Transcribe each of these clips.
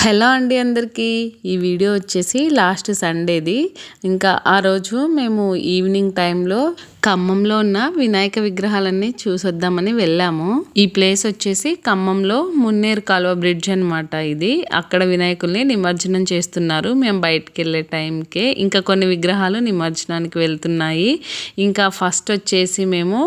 Hello అండి అందరికీ. ఈ వీడియో వచ్చేసి లాస్ట్ సండేది. ఇంకా ఆ రోజు మేము ఈవినింగ్ టైంలో ఖమ్మంలో ఉన్న వినాయక విగ్రహాలన్నీ చూసొద్దామని వెళ్ళాము. ఈ ప్లేస్ వచ్చేసి ఖమ్మంలో మున్నేరు కాలువ బ్రిడ్జ్ అనమాట. ఇది అక్కడ వినాయకుల్ని నిమజ్జనం చేస్తున్నారు. మేము బయటికి వెళ్ళే టైంకే ఇంకా కొన్ని విగ్రహాలు నిమజ్జనానికి వెళ్తున్నాయి. ఇంకా ఫస్ట్ వచ్చేసి మేము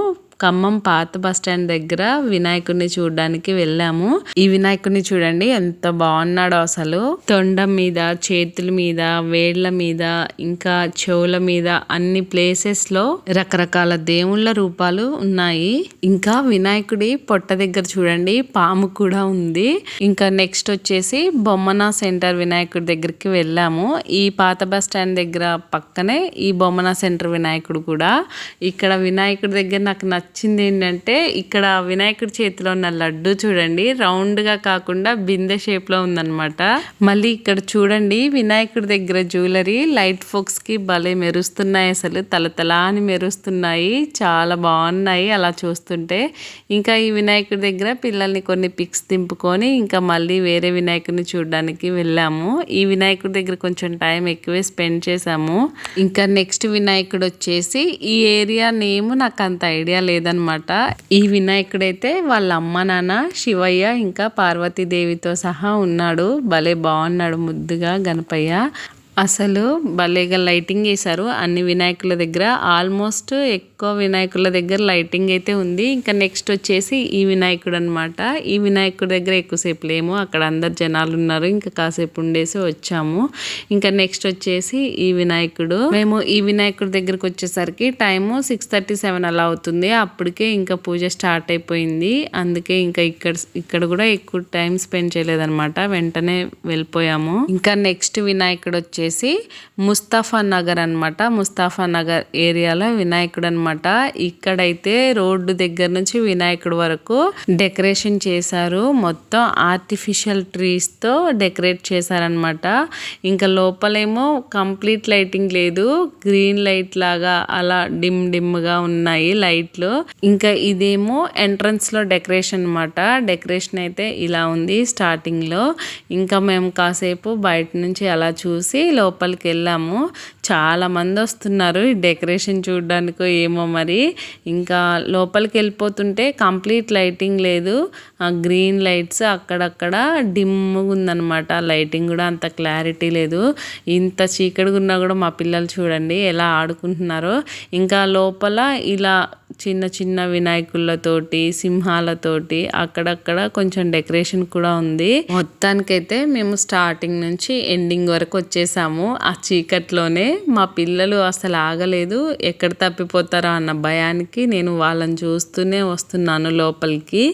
ఖమ్మం పాత బస్టాండ్ దగ్గర వినాయకుడిని చూడడానికి వెళ్ళాము. ఈ వినాయకుడిని చూడండి ఎంత బాగున్నాడో అసలు. తొండం మీద, చేతుల మీద, వేళ్ల మీద, ఇంకా చెవుల మీద అన్ని ప్లేసెస్ లో రకరకాల దేవుళ్ళ రూపాలు ఉన్నాయి. ఇంకా వినాయకుడి పొట్ట దగ్గర చూడండి పాము కూడా ఉంది. ఇంకా నెక్స్ట్ వచ్చేసి బొమ్మన సెంటర్ వినాయకుడి దగ్గరికి వెళ్ళాము. ఈ పాత బస్టాండ్ దగ్గర పక్కనే ఈ బొమ్మన సెంటర్ వినాయకుడు కూడా. ఇక్కడ వినాయకుడి దగ్గర నాకు నచ్చింది ఏంటంటే ఇక్కడ వినాయకుడి చేతిలో ఉన్న లడ్డు చూడండి రౌండ్ గా కాకుండా బిందె షేప్ లో ఉందన్నమాట. మళ్ళీ ఇక్కడ చూడండి వినాయకుడి దగ్గర జ్యువెలరీ లైట్ ఫోక్స్ కి భలే మెరుస్తున్నాయి. అసలు తలతలా అని మెరుస్తున్నాయి. చాలా బాగున్నాయి అలా చూస్తుంటే. ఇంకా ఈ వినాయకుడి దగ్గర పిల్లల్ని కొన్ని పిక్స్ దింపుకొని ఇంకా మళ్ళీ వేరే వినాయకుడిని చూడడానికి వెళ్ళాము. ఈ వినాయకుడి దగ్గర కొంచెం టైం ఎక్కువే స్పెండ్ చేసాము. ఇంకా నెక్స్ట్ వినాయకుడు వచ్చేసి ఈ ఏరియా నేమ్ నాకు అంత ఐడియా లేదనమాట. ఈ వినాయకుడైతే వాళ్ళ అమ్మ నాన్న శివయ్య ఇంకా పార్వతీదేవితో సహా ఉన్నాడు. భలే బాగున్నాడు ముద్దుగా గణపయ్య. అసలు భలేగా లైటింగ్ వేశారు అన్ని వినాయకుల దగ్గర. ఆల్మోస్ట్ ఎక్కువ వినాయకుల దగ్గర లైటింగ్ అయితే ఉంది. ఇంకా నెక్స్ట్ వచ్చేసి ఈ వినాయకుడు అనమాట. ఈ వినాయకుడి దగ్గర ఎక్కువసేపు లేము, అక్కడ అందరు జనాలు ఉన్నారు. ఇంకా కాసేపు ఉండేసి వచ్చాము. ఇంకా నెక్స్ట్ వచ్చేసి ఈ వినాయకుడు. మేము ఈ వినాయకుడి దగ్గరకు వచ్చేసరికి టైము 6:37 అలా అవుతుంది. అప్పటికే ఇంకా పూజ స్టార్ట్ అయిపోయింది. అందుకే ఇంకా ఇక్కడ కూడా ఎక్కువ టైం స్పెండ్ చేయలేదన్నమాట. వెంటనే వెళ్ళిపోయాము. ఇంకా నెక్స్ట్ వినాయకుడు వచ్చేసి ముస్తాఫా నగర్ అనమాట. ముస్తాఫా నగర్ ఏరియాలో వినాయకుడు అనమాట. ఇక్కడైతే రోడ్డు దగ్గర నుంచి వినాయకుడు వరకు డెకరేషన్ చేశారు. మొత్తం ఆర్టిఫిషియల్ ట్రీస్ తో డెకరేట్ చేశారనమాట. ఇంకా లోపలేమో కంప్లీట్ లైటింగ్ లేదు, గ్రీన్ లైట్ లాగా అలా డిమ్ గా ఉన్నాయి లైట్లు. ఇంకా ఇదేమో ఎంట్రన్స్ లో డెకరేషన్ అనమాట. డెకరేషన్ అయితే ఇలా ఉంది స్టార్టింగ్ లో. ఇంకా మేము కాసేపు బయట నుంచి అలా చూసి లోపలికి వెళ్ళాము. చాలా మంది వస్తున్నారు ఈ డెకరేషన్ చూడడానికో ఏమో మరి. ఇంకా లోపలికి వెళ్ళిపోతుంటే కంప్లీట్ లైటింగ్ లేదు, గ్రీన్ లైట్స్ అక్కడక్కడ డిమ్గా ఉందన్నమాట. లైటింగ్ కూడా అంత క్లారిటీ లేదు. ఇంత చీకటిగా ఉన్నా కూడా మా పిల్లలు చూడండి ఎలా ఆడుకుంటున్నారో. ఇంకా లోపల ఇలా చిన్న చిన్న వినాయకులతోటి, సింహాలతోటి అక్కడక్కడ కొంచెం డెకరేషన్ కూడా ఉంది. మొత్తానికైతే మేము స్టార్టింగ్ నుంచి ఎండింగ్ వరకు వచ్చేసాము ఆ చీకట్లోనే. మా పిల్లలు అసలు ఆగలేదు, ఎక్కడ తప్పిపోతారో అన్న భయానికి నేను వాళ్ళని చూస్తూనే వస్తున్నాను లోపలికి.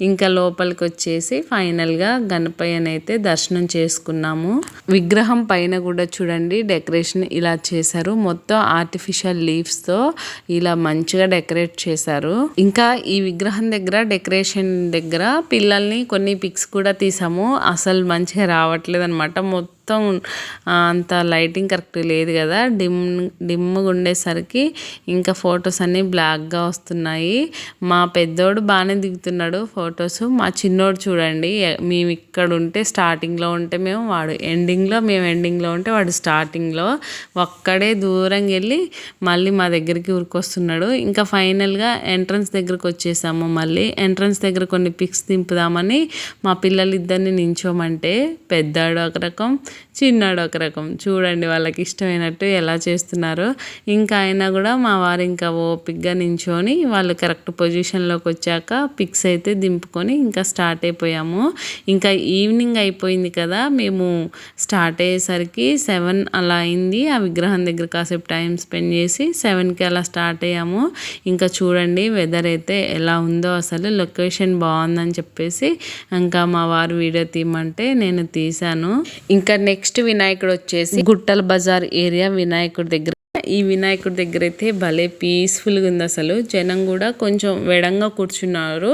ఇంకా లోపలికి వచ్చేసి ఫైనల్గా గణపయ్యనైతే దర్శనం చేసుకున్నాము. విగ్రహం పైన కూడా చూడండి డెకరేషన్ ఇలా చేశారు. మొత్తం ఆర్టిఫిషియల్ లీవ్స్తో ఇలా మంచిగా డెకరేట్ చేశారు. ఇంకా ఈ విగ్రహం దగ్గర డెకరేషన్ దగ్గర పిల్లల్ని కొన్ని పిక్స్ కూడా తీసాము. అసలు మంచిగా రావట్లేదు అనమాట. మొత్తం అంత లైటింగ్ కరెక్ట్ లేదు కదా, డిమ్గా ఉండేసరికి ఇంకా ఫొటోస్ అన్నీ బ్లాక్గా వస్తున్నాయి. మా పెద్దోడు బాగానే దిగుతున్నాడు ఫొటోస్. మా చిన్నోడు చూడండి, మేము ఇక్కడ ఉంటే స్టార్టింగ్లో ఉంటే వాడు ఎండింగ్లో, మేము ఎండింగ్లో ఉంటే వాడు స్టార్టింగ్లో. ఒక్కడే దూరంగా వెళ్ళి మళ్ళీ మా దగ్గరికి ఊరికొస్తున్నాడు. ఇంకా ఫైనల్గా ఎంట్రన్స్ దగ్గరకు వచ్చేసాము. మళ్ళీ ఎంట్రన్స్ దగ్గర కొన్ని పిక్స్ దింపుదామని మా పిల్లలు ఇద్దరిని నించోమంటే పెద్దాడు ఒక రకం, చిన్నాడు ఒక రకం. చూడండి వాళ్ళకి ఇష్టమైనట్టు ఎలా చేస్తున్నారో. ఇంకా అయినా కూడా మా వారు ఇంకా ఓపిక్గా నించొని వాళ్ళు కరెక్ట్ పొజిషన్లోకి వచ్చాక పిక్స్ అయితే దింపుకొని ఇంకా స్టార్ట్ అయిపోయాము. ఇంకా ఈవినింగ్ అయిపోయింది కదా, మేము స్టార్ట్ అయ్యేసరికి 7 అలా అయింది. ఆ విగ్రహం దగ్గర కాసేపు టైం స్పెండ్ చేసి 7కి అలా స్టార్ట్ అయ్యాము. ఇంకా చూడండి వెదర్ అయితే ఎలా ఉందో అసలు. లొకేషన్ బాగుందని చెప్పేసి ఇంకా మా వారు వీడియో తీయమంటే నేను తీశాను. ఇంకా నెక్స్ట్ వినాయకుడు వచ్చేసి గుట్టల బజార్ ఏరియా వినాయకుడి దగ్గర ఈ వినాయకుడి దగ్గర అయితే భలే పీస్ఫుల్గా ఉంది. అసలు జనం కూడా కొంచెం వెడంగా కూర్చున్నారు,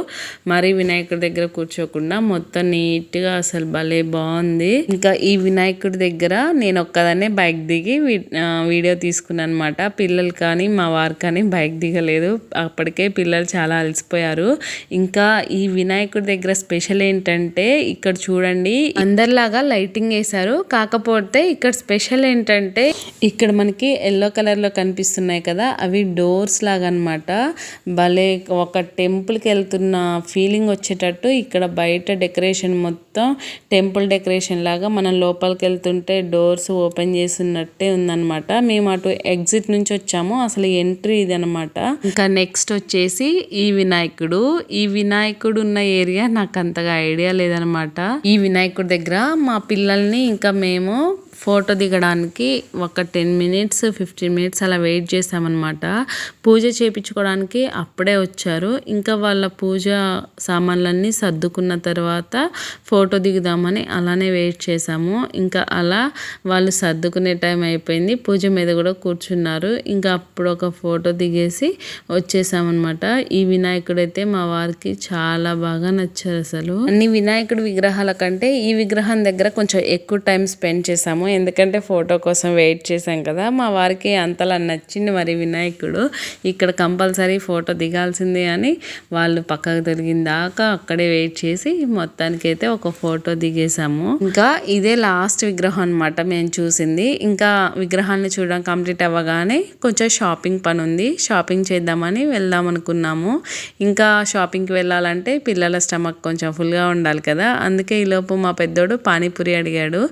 మరి వినాయకుడి దగ్గర కూర్చోకుండా మొత్తం నీట్గా అసలు భలే బాగుంది. ఇంకా ఈ వినాయకుడి దగ్గర నేను ఒక్కదాన్నే బైక్ దిగి వీడియో తీసుకున్నాను అనమాట. పిల్లలు కానీ మా వారు కానీ బైక్ దిగలేదు, అప్పటికే పిల్లలు చాలా అలసిపోయారు. ఇంకా ఈ వినాయకుడి దగ్గర స్పెషల్ ఏంటంటే ఇక్కడ చూడండి అందరిలాగా లైటింగ్ వేశారు. కాకపోతే ఇక్కడ స్పెషల్ ఏంటంటే ఇక్కడ మనకి ఎల్లో కలర్ లో కనిపిస్తున్నాయి కదా, అవి డోర్స్ లాగా అనమాట. భలే ఒక టెంపుల్ కి వెళ్తున్న ఫీలింగ్ వచ్చేటట్టు ఇక్కడ బయట డెకరేషన్ మొత్తం టెంపుల్ డెకరేషన్ లాగా మనం లోపలికి వెళ్తుంటే డోర్స్ ఓపెన్ చేస్తున్నట్టే ఉందన్నమాట. మేము అటు ఎగ్జిట్ నుంచి వచ్చాము, అసలు ఎంట్రీ ఇది అనమాట. ఇంకా నెక్స్ట్ వచ్చేసి ఈ వినాయకుడు ఉన్న ఏరియా నాకు అంతగా ఐడియా లేదనమాట. ఈ వినాయకుడి దగ్గర మా పిల్లల్ని ఇంకా మేము ఫోటో దిగడానికి ఒక 10 minutes 15 minutes అలా వెయిట్ చేసామన్నమాట. పూజ చేయించుకోవడానికి అప్పుడే వచ్చారు. ఇంకా వాళ్ళ పూజ సామాన్లన్నీ సర్దుకున్న తర్వాత ఫోటో దిగుదామని అలానే వెయిట్ చేసాము. ఇంకా అలా వాళ్ళు సర్దుకునే టైం అయిపోయింది, పూజ మీద కూడా కూర్చున్నారు. ఇంకా అప్పుడు ఒక ఫోటో దిగేసి వచ్చేసామన్నమాట. ఈ వినాయకుడు అయితే మా వారికి చాలా బాగా నచ్చారు. అసలు అన్ని వినాయకుడి విగ్రహాల కంటే ఈ విగ్రహం దగ్గర కొంచెం ఎక్కువ టైం స్పెండ్ చేసాము, ఎందుకంటే ఫోటో కోసం వెయిట్ చేసాం కదా. మా వారికి అంతలా నచ్చింది మరి వినాయకుడు. ఇక్కడ కంపల్సరీ ఫోటో దిగాల్సిందే అని వాళ్ళు పక్కకు తిరిగిన దాకా అక్కడే వెయిట్ చేసి మొత్తానికి అయితే ఒక ఫోటో దిగేసాము. ఇంకా ఇదే లాస్ట్ విగ్రహం అనమాట మేము చూసింది. ఇంకా విగ్రహాన్ని చూడడం కంప్లీట్ అవ్వగానే కొంచెం షాపింగ్ పని ఉంది, షాపింగ్ చేద్దామని వెళ్దాం అనుకున్నాము. ఇంకా షాపింగ్కి వెళ్ళాలంటే పిల్లల స్టమక్ కొంచెం ఫుల్గా ఉండాలి కదా, అందుకే ఈలోపు మా పెద్దోడు పానీపూరి అడిగాడు.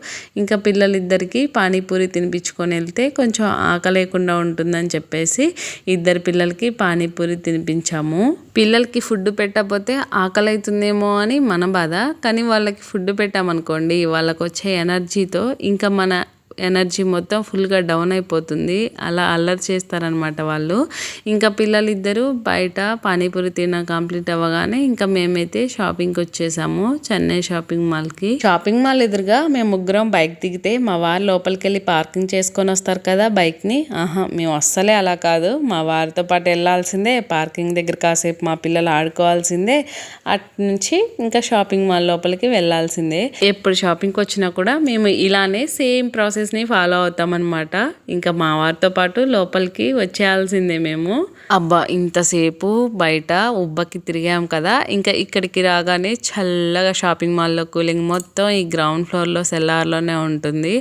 ఇంకా పిల్లలిద్దరికి పానీపూరి తినిపించుకొని వెళ్తే కొంచెం ఆకలేకుండా ఉంటుందని చెప్పేసి ఇద్దరు పిల్లలకి పానీపూరి తినిపించాము. పిల్లలకి ఫుడ్ పెట్టకపోతే ఆకలి అవుతుందేమో అని మన బాధ, కానీ వాళ్ళకి ఫుడ్ పెట్టామనుకోండి వాళ్ళకి వచ్చే ఎనర్జీతో ఇంకా మన ఎనర్జీ మొత్తం ఫుల్గా డౌన్ అయిపోతుంది. అలా అల్లరి చేస్తారనమాట వాళ్ళు. ఇంకా పిల్లలిద్దరూ బయట పానీపూరి తిన కంప్లీట్ అవ్వగానే ఇంకా మేమైతే షాపింగ్కి వచ్చేసాము, చెన్నై షాపింగ్ మాల్కి. షాపింగ్ మాల్ ఎదురుగా మేము ముగ్గురం బైక్ దిగితే మా వారు లోపలికి వెళ్ళి పార్కింగ్ చేసుకొని వస్తారు కదా బైక్ని. మేము అస్సలే అలా కాదు, మా వారితో పాటు వెళ్ళాల్సిందే, పార్కింగ్ దగ్గర కాసేపు మా పిల్లలు ఆడుకోవాల్సిందే, అటు నుంచి ఇంకా షాపింగ్ మాల్ లోపలికి వెళ్ళాల్సిందే. ఎప్పుడు షాపింగ్కి వచ్చినా కూడా మేము ఇలానే సేమ్ ప్రాసెస్ ని ఫాలో అవుతాం అనమాట. ఇంకా మా వారితో పాటు లోపలికి వచ్చేయాల్సిందే మేము. అబ్బా ఇంతసేపు బయట ఉబ్బకి తిరిగాం కదా, ఇంకా ఇక్కడికి రాగానే చల్లగా షాపింగ్ మాల్లో కూలింగ్ మొత్తం ఈ గ్రౌండ్ ఫ్లోర్లో సెల్లార్లోనే ఉంటుంది.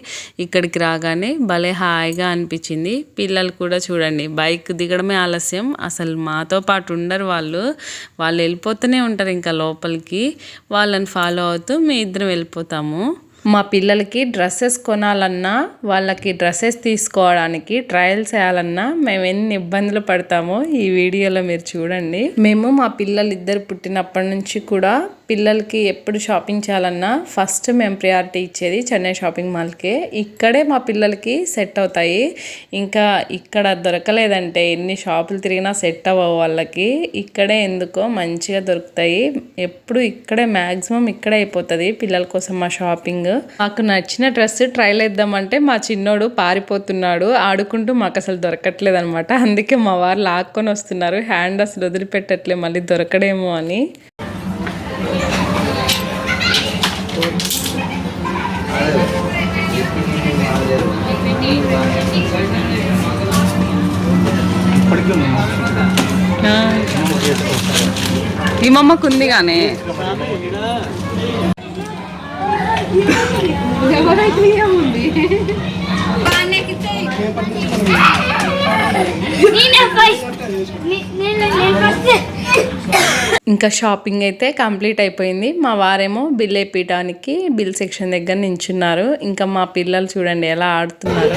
ఇక్కడికి రాగానే భలే హాయిగా అనిపించింది. పిల్లలు కూడా చూడండి బైక్ దిగడమే ఆలస్యం, అసలు మాతో పాటు ఉండరు వాళ్ళు వెళ్ళిపోతూనే ఉంటారు ఇంకా లోపలికి. వాళ్ళని ఫాలో అవుతూ మేము ఇద్దరం వెళ్ళిపోతాము. మా పిల్లలకి డ్రెస్సెస్ కొనాలన్నా వాళ్ళకి డ్రెస్సెస్ తీసుకోవడానికి ట్రయల్స్ వేయాలన్నా మేము ఎన్ని ఇబ్బందులు పడతామో ఈ వీడియోలో మీరు చూడండి. మేము మా పిల్లలు ఇద్దరు పుట్టినప్పటి నుంచి కూడా పిల్లలకి ఎప్పుడు షాపింగ్ చేయాలన్నా ఫస్ట్ మేము ప్రియారిటీ ఇచ్చేది చెన్నై షాపింగ్ మాల్కే. ఇక్కడే మా పిల్లలకి సెట్ అవుతాయి. ఇంకా ఇక్కడ దొరకలేదంటే ఎన్ని షాపులు తిరిగినా సెట్ అవ్వవు వాళ్ళకి, ఇక్కడే ఎందుకో మంచిగా దొరుకుతాయి. ఎప్పుడు ఇక్కడే మ్యాక్సిమం ఇక్కడే అయిపోతుంది పిల్లల కోసం మా షాపింగ్. మాకు నచ్చిన డ్రెస్ ట్రైల్ వేద్దామంటే మా చిన్నోడు పారిపోతున్నాడు ఆడుకుంటూ, మాకు అసలు దొరకట్లేదు అనమాట. అందుకే మా వారు లాక్కొని వస్తున్నారు, హ్యాండ్ అసలు వదిలిపెట్టట్లే మళ్ళీ దొరకడేమో అని. ఈ మమ్మకు ఉంది కానీ ఇంకా షాపింగ్ అయితే కంప్లీట్ అయిపోయింది. మా వారేమో బిల్ వేయడానికి బిల్ సెక్షన్ దగ్గర నించున్నారు. ఇంకా మా పిల్లలు చూడండి ఎలా ఆడుతున్నారు.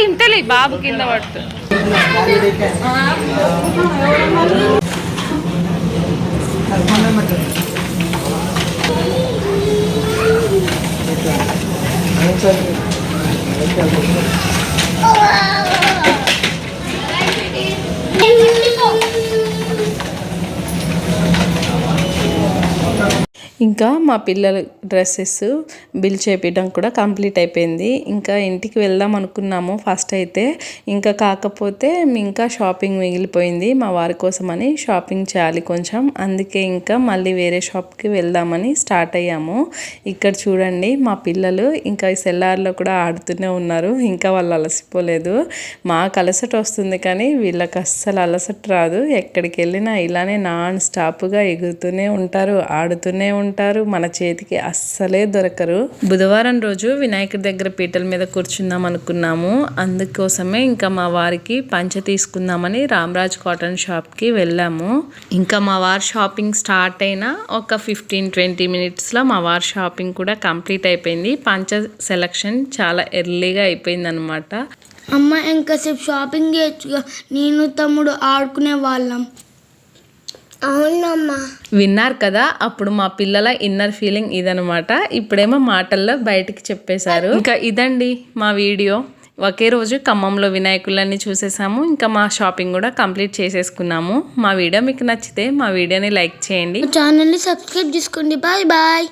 ఇంతలే బాబు కింద పడుతుంది. ఇంకా మా పిల్లల డ్రెస్సెస్ బిల్ చేపించడం కూడా కంప్లీట్ అయిపోయింది. ఇంకా ఇంటికి వెళ్దాం అనుకున్నాము ఫస్ట్ అయితే, ఇంకా కాకపోతే ఇంకా షాపింగ్ మిగిలిపోయింది. మా వారి కోసమని షాపింగ్ చేయాలి కొంచెం, అందుకే ఇంకా మళ్ళీ వేరే షాప్కి వెళ్దామని స్టార్ట్ అయ్యాము. ఇక్కడ చూడండి మా పిల్లలు ఇంకా ఈ సెల్లార్లో కూడా ఆడుతూనే ఉన్నారు. ఇంకా వాళ్ళు అలసిపోలేదు. మాకు అలసట వస్తుంది కానీ వీళ్ళకి అస్సలు అలసట రాదు. ఎక్కడికి వెళ్ళినా ఇలానే నాన్ స్టాప్గా ఎగురుతూనే ఉంటారు, ఆడుతూనే ఉంటారు. మన చేతికి అస్సలే దొరకరు. బుధవారం రోజు వినాయకుడి దగ్గర పీటల మీద కూర్చుందాం అనుకున్నాము. అందుకోసమే ఇంకా మా వారికి పంచ తీసుకుందామని రామరాజ్ కాటన్ షాప్కి వెళ్ళాము. ఇంకా మా వారి షాపింగ్ స్టార్ట్ అయిన ఒక 15-20 మినిట్స్లో మా వారి షాపింగ్ కూడా కంప్లీట్ అయిపోయింది. పంచ సెలక్షన్ చాలా ఎర్లీగా అయిపోయింది అనమాట. అమ్మ ఇంకాసేపు షాపింగ్ చేయొచ్చుగా, నేను తమ్ముడు ఆడుకునే వాళ్ళం. అవునమ్మా. విన్నారు కదా, అప్పుడు మా పిల్లల ఇన్నర్ ఫీలింగ్ ఇదనమాట. ఇప్పుడేమో మాటల్లో బయటికి చెప్పేశారు. ఇంకా ఇదండి మా వీడియో. ఒకే రోజు ఖమ్మంలో వినాయకులన్నీ చూసేసాము. ఇంకా మా షాపింగ్ కూడా కంప్లీట్ చేసేసుకున్నాము. మా వీడియో మీకు నచ్చితే మా వీడియోని లైక్ చేయండి, ఛానల్ని సబ్స్క్రైబ్ చేసుకోండి. Bye bye.